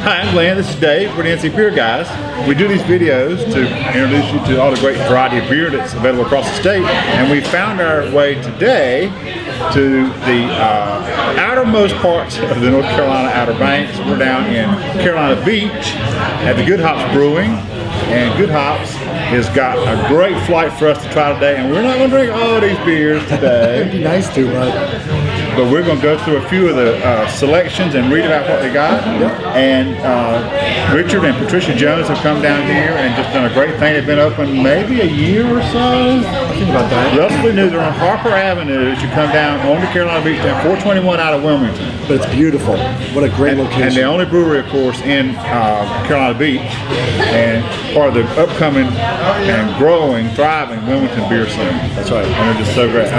Hi, I'm Glenn. This is Dave. We're the NC Beer Guys. We do these videos to introduce you to all the great variety of beer that's available across the state. And we found our way today to the outermost parts of the North Carolina Outer Banks. We're down in Carolina Beach at the Good Hops Brewing. And Good Hops has got a great flight for us to try today. And we're not going to drink all these beers today. It'd be nice to, but we're going to go through a few of the selections and read about what they got. And Richard and Patricia Jones have come down here and just done a great thing. They've been open maybe a year or so. I think about that. Relatively new. They're on Harper Avenue as you come down onto Carolina Beach, down 421 out of Wilmington. But it's beautiful. What a great location. And the only brewery, of course, in Carolina Beach, and part of the upcoming and growing, thriving Wilmington beer scene. That's right. And they're just so great.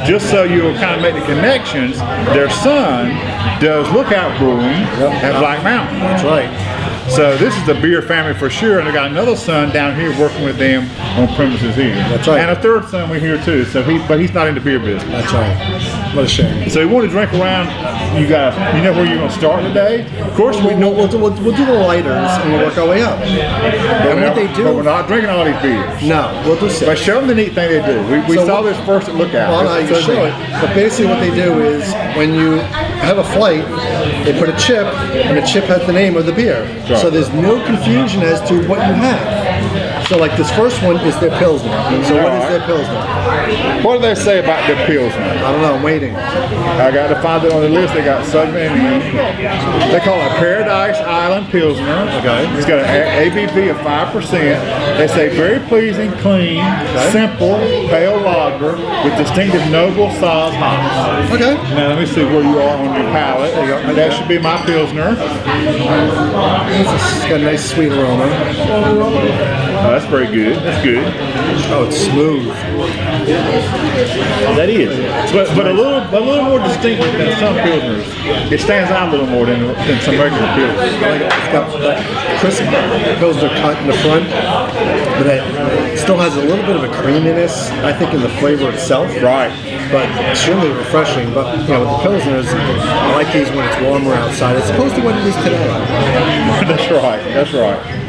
Just so you'll kind of make the connections, their son does Lookout Brewing at Black Mountain. That's right. So this is the beer family for sure, and they got another son down here working with them on premises here. That's right. And a third son we're here too. So but he's not in the beer business. That's right. What a shame. So you want to drink around? You know where you're going to start today. Of course, we'll do the lighters and we'll work our way up. And what they do? But we're not drinking all these beers. No, we'll do six. But show them the neat thing they do. We saw this first at Lookout. Well, no, you show it. But basically, what they do is when you have a flight, they put a chip, and the chip has the name of the beer. Right. So there's no confusion as to what you have. So like this first one is their Pilsner. So what is their Pilsner? What do they say about their Pilsner? I don't know, I'm waiting. I got to find it on the list. They got Southern Indian. They call it Paradise Island Pilsner. Okay. It's got an ABV of 5%. They say very pleasing, clean, simple, pale lager with distinctive noble size hops. Okay. Now let me see where you are on your palate. There you go. That should be my Pilsner. It's got a nice sweet aroma. Oh, that's very good. That's good. Oh, it's smooth. That is. But a little more distinct than some Pilsners. It stands out a little more than some regular Pilsners. It's got that crisp Pilsner cut in the front, but it still has a little bit of a creaminess, I think, in the flavor itself. Right. But extremely refreshing. But with the Pilsners, I like these when it's warmer outside, as opposed to what it is today. That's right. That's right.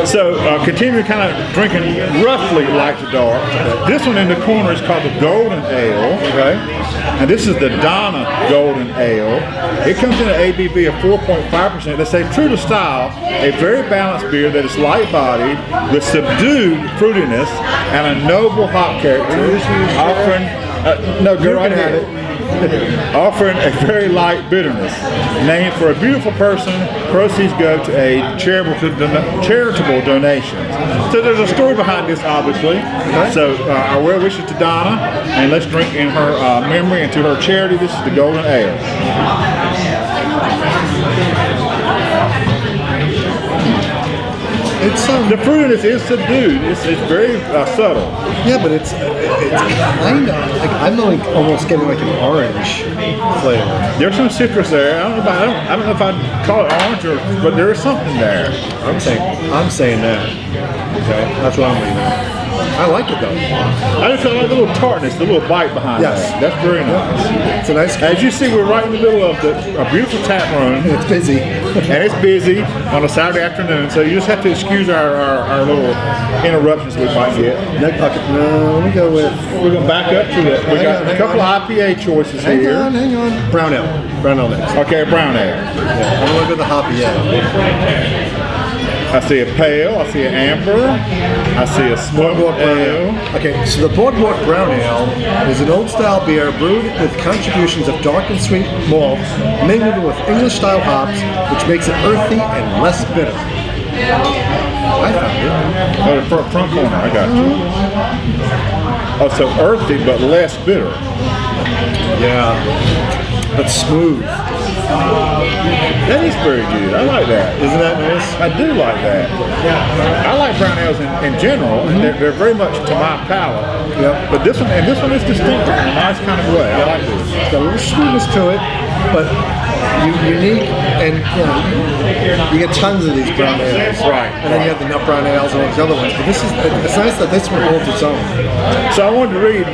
So continue kind of drinking roughly light to dark. This one in the corner is called the Golden Ale. Okay. And this is the Donna Golden Ale. It comes in an ABV of 4.5%. They say true to style, a very balanced beer that is light-bodied with subdued fruitiness and a noble hop character, offering offering a very light bitterness. Named for a beautiful person, proceeds go to a charitable donations. So there's a story behind this, obviously. Okay. So our well wishes to Donna, and let's drink in her memory and to her charity. This is the Golden Ale. It's the fruitiness is subdued. It's very subtle. Yeah, but it's kind of like I'm almost getting like an orange flavor. There's some citrus there. I don't know if I'd call it orange, but there is something there. I'm saying that. Okay, that's what I'm leaving. I like it though. I just feel like a little tartness, the little bite behind that. That's very nice. It's a nice. As you see, we're right in the middle of a beautiful tap room. It's busy. And it's busy on a Saturday afternoon, so you just have to excuse our little interruptions we might get. No, let me go with. We're going to back up to it. We got a couple of IPA choices here. Hang on. Brown Ale. Brown Ale next. Okay, brown ale. Yeah, I'm going to go with the hoppy ale. I see a pale, I see an amber, I see a Boardwalk Brown Ale. Okay, so the Boardwalk Brown Ale is an old-style beer brewed with contributions of dark and sweet malt, mingled with English-style hops, which makes it earthy and less bitter. I found it. Oh, the front corner, I got you. Oh, so earthy but less bitter. Yeah, but smooth. That is very good. I like that. Isn't that nice? I do like that. I like brown ales in general, and they're very much to my palate. Yep. But this one is distinctive in a nice kind of way. I like this. It's got a little there's sweetness to it, but unique, and you get tons of these brown ales. Right. And then you have the nut brown ales and all these other ones. But it's nice that this one holds its own. So I wanted to read,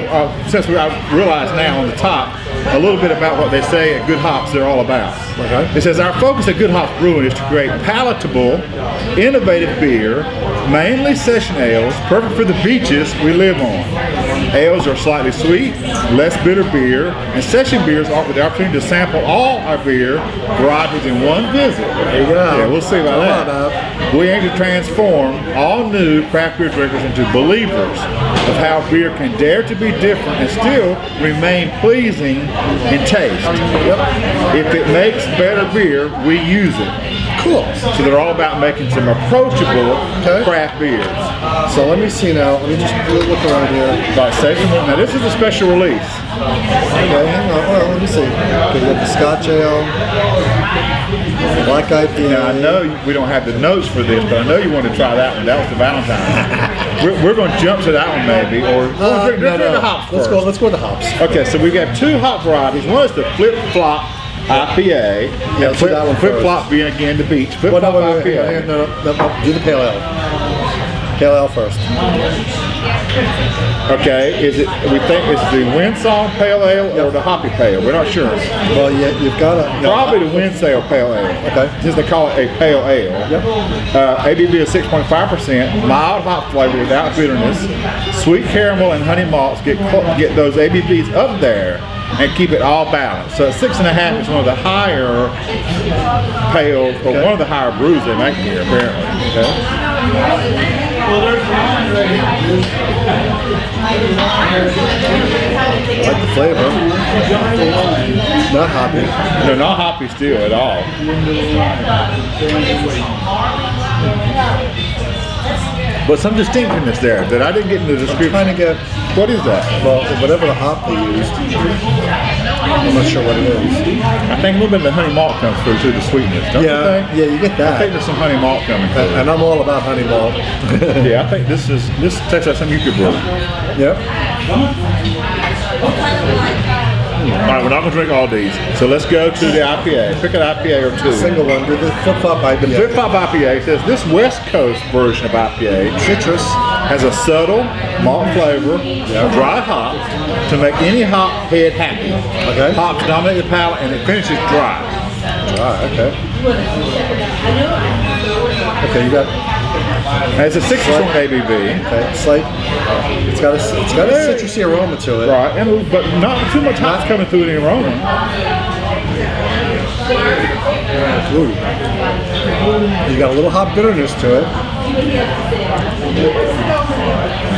since I realize now on the top, a little bit about what they say at Good Hops they're all about. Okay. It says, our focus at Good Hops Brewing is to create palatable, innovative beer, mainly session ales, perfect for the beaches we live on. Ales are slightly sweet, less bitter beer, and session beers offer the opportunity to sample all our beer varieties in one visit. There you go. Yeah, we'll see about that. We aim to transform all new craft beer drinkers into believers of how beer can dare to be different and still remain pleasing in taste. Yep. If it makes better beer, we use it. Cool. So they're all about making some approachable craft beers. So let me see now. Let me just look around here. Right, session one. Now this is a special release. Okay, hang on. Well, let me see. Okay, you have the Scotch Ale, Black IPA. Now I know we don't have the notes for this, but I know you want to try that one. That was the Valentine. we're going to jump to that one maybe, or drink the hops Let's first. go with the hops. Okay, so we got two hop varieties. One is the Flip Hop IPA. Yeah, let's do that one Flip first. Flop being again the beach. Flip Well, Hop wait, IPA. no, do the Pale Ale. Pale Ale first. Okay, we think it's the Windsong Pale Ale or the Hoppy Pale. We're not sure. Well, you've got to... Probably the Windsong Pale Ale. Okay. Since they call it a Pale Ale. Yep. ABV is 6.5%. Mild hop flavor without bitterness. Sweet caramel and honey malts get those ABVs up there and keep it all balanced. So 6.5 is one of the higher pales, or one of the higher brews they make here, apparently. Okay. I like the flavor. Not hoppy. No, not hoppy still at all. But some distinctiveness there that I didn't get in the description. Trying to get, What is that? well, whatever the hop they used. I'm not sure what it is. I think a little bit of the honey malt comes through too, the sweetness. Don't you think? Yeah, you get I think that. there's some honey malt coming through. And I'm all about honey malt. Yeah, I think this tastes like something you could brew. Yep. All right, we're not going to drink all these. So let's go to the IPA. Pick an IPA or two. Single one. Do the Flip Hop IPA. Flip Hop IPA says this West Coast version of IPA Citrus. has a subtle malt flavor, dry hop to make any hop head happy. Okay. Hops dominate the palate and it finishes dry. Okay. Okay, you got... And it's a 6% ABV. Okay, it's got a citrusy aroma to it. Right, but not too much hops coming through the aroma. Ooh. You got a little hop bitterness to it.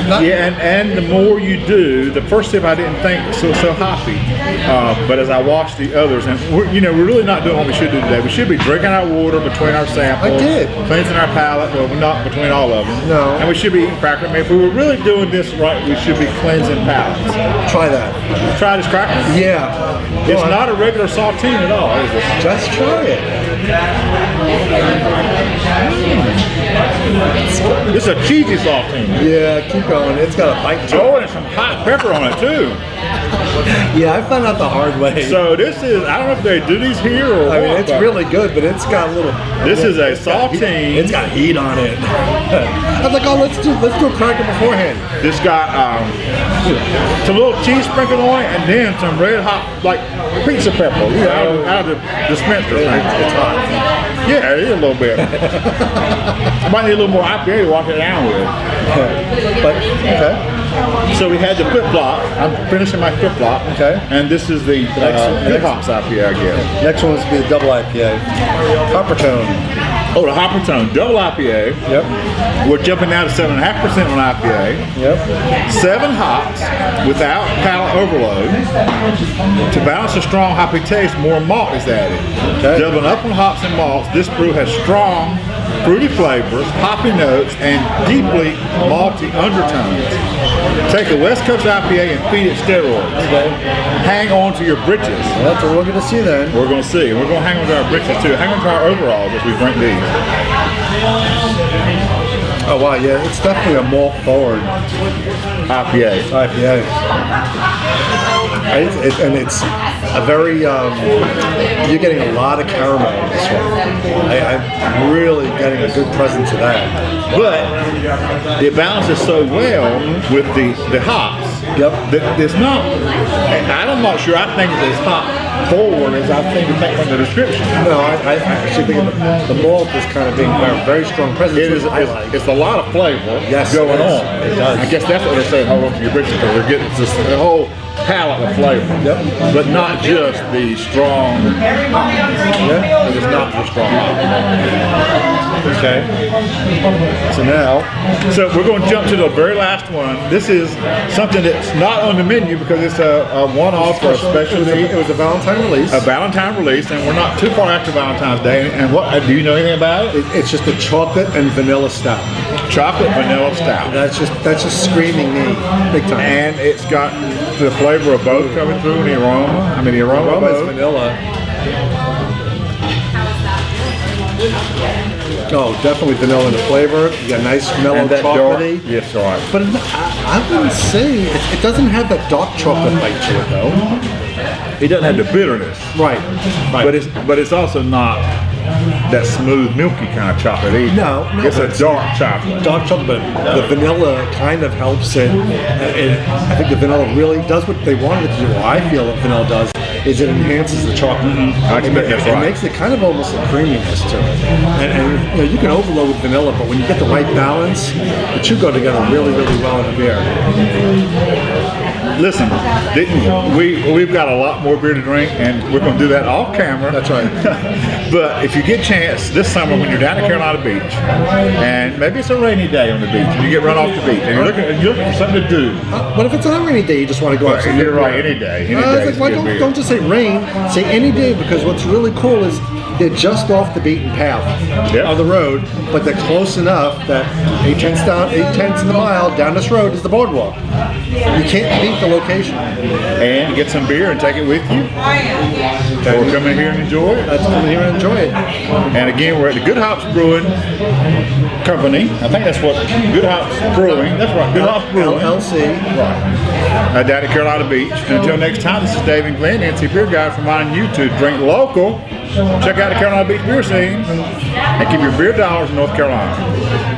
And the more you do, the first sip I didn't think was so hoppy, but as I watched the others, and we're really not doing what we should do today. We should be drinking our water between our samples. I did. Cleansing our palate, well, not between all of them. No. And we should be eating cracker. I mean, if we were really doing this right, we should be cleansing palates. Try that. Try this cracker. Yeah. It's not a regular saltine at all, is it? Just try it. It's a cheesy saltine. Yeah, keep going. It's got a bite to it. Oh, and some hot pepper on it too. Yeah, I found out the hard way. So this is, I don't know if they do these here or I mean, what, it's but really good, but it's got a little... This is a saltine. It's got heat on it. I was like, oh, let's do a cracker beforehand. This got some little cheese sprinkled on it, and then some red hot, like pizza pepper, out of the dispenser. It's hot. Yeah, it is a little bit. I might need a little more IPA to wash it down with. But, okay. So we had the Flip Flop. I'm finishing my Flip Flop. Okay. And this is the Good Hops IPA, I guess. Next one is the double IPA. Harper Tone. Oh, the Harper Tone Double IPA. Yep. We're jumping now to 7.5% on IPA. Yep. 7 hops without palate overload. To balance a strong hoppy taste, more malt is added. Okay. Doubling up on hops and malts, this brew has strong, fruity flavors, hoppy notes, and deeply malty undertones. Take a West Coast IPA and feed it steroids. Okay. Hang on to your britches. Well, that's what we're going to see then. We're going to see. We're going to hang on to our britches too. Hang on to our overalls as we drink these. Oh, wow, yeah, it's definitely a malt-forward IPA. IPA. I a very, you're getting a lot of caramel in this one. I'm really getting a good presence of that. But it balances so well with the hops. Yep. That it's not, I'm not sure, I think it's as hop forward as I think from the description. No, I actually think the malt is kind of being very, very strong presence. It is, it's a lot of flavor going on. It does. I guess that's what they're saying, hold on to your britches, because we're getting just the whole palette of flavor. Yep. But not just the strong hop. Yeah. It is not the strong hop. Okay. So now, so we're going to jump to the very last one. This is something that's not on the menu because it's a one-off or a specialty. It was a Valentine release. A Valentine release, and we're not too far after Valentine's Day. And what do you know anything about it? It's just a chocolate and vanilla stout. Chocolate vanilla stout. That's just screaming me big time. And it's got the flavor of both coming through, and the aroma. I mean, the aroma is vanilla. Oh, definitely vanilla in the flavor. You got nice mellow chocolatey. Yes, right. But I wouldn't say it doesn't have that dark chocolate bite to it though. It doesn't have the bitterness. Right. But it's also not that smooth, milky kind of chocolate either. No, it's a dark chocolate. Dark chocolate, but the vanilla kind of helps it. I think the vanilla really does what they wanted it to do. What I feel that vanilla does is it enhances the chocolate. It makes it kind of almost a creaminess to it. And you know, you can overload with vanilla, but when you get the right balance, the two go together really, really well in a beer. Listen, we've got a lot more beer to drink, and we're going to do that off camera. That's right. But if you get a chance this summer when you're down at Carolina Beach, and maybe it's a rainy day on the beach, and you get run off the beach, and you're looking for something to do. What if it's not a rainy day? You just want to go out? You're right. Any day. Any day. Like, don't just say rain. Say any day, because what's really cool is they're just off the beaten path of the road, but they're close enough that 8/10 in the mile down this road is the boardwalk. You can't beat the location. And get some beer and take it with you. Or come in here and enjoy it. Let's come in here and enjoy it. And again, we're at the Good Hops Brewing Company. I think that's what Good Hops Brewing. That's right. Good Hops Brewing. LLC. Right. Down at Carolina Beach. And until next time, this is Dave and Glenn, NC Beer Guy, reminding you to drink local. Check out the Carolina Beach beer scene and keep your beer dollars in North Carolina.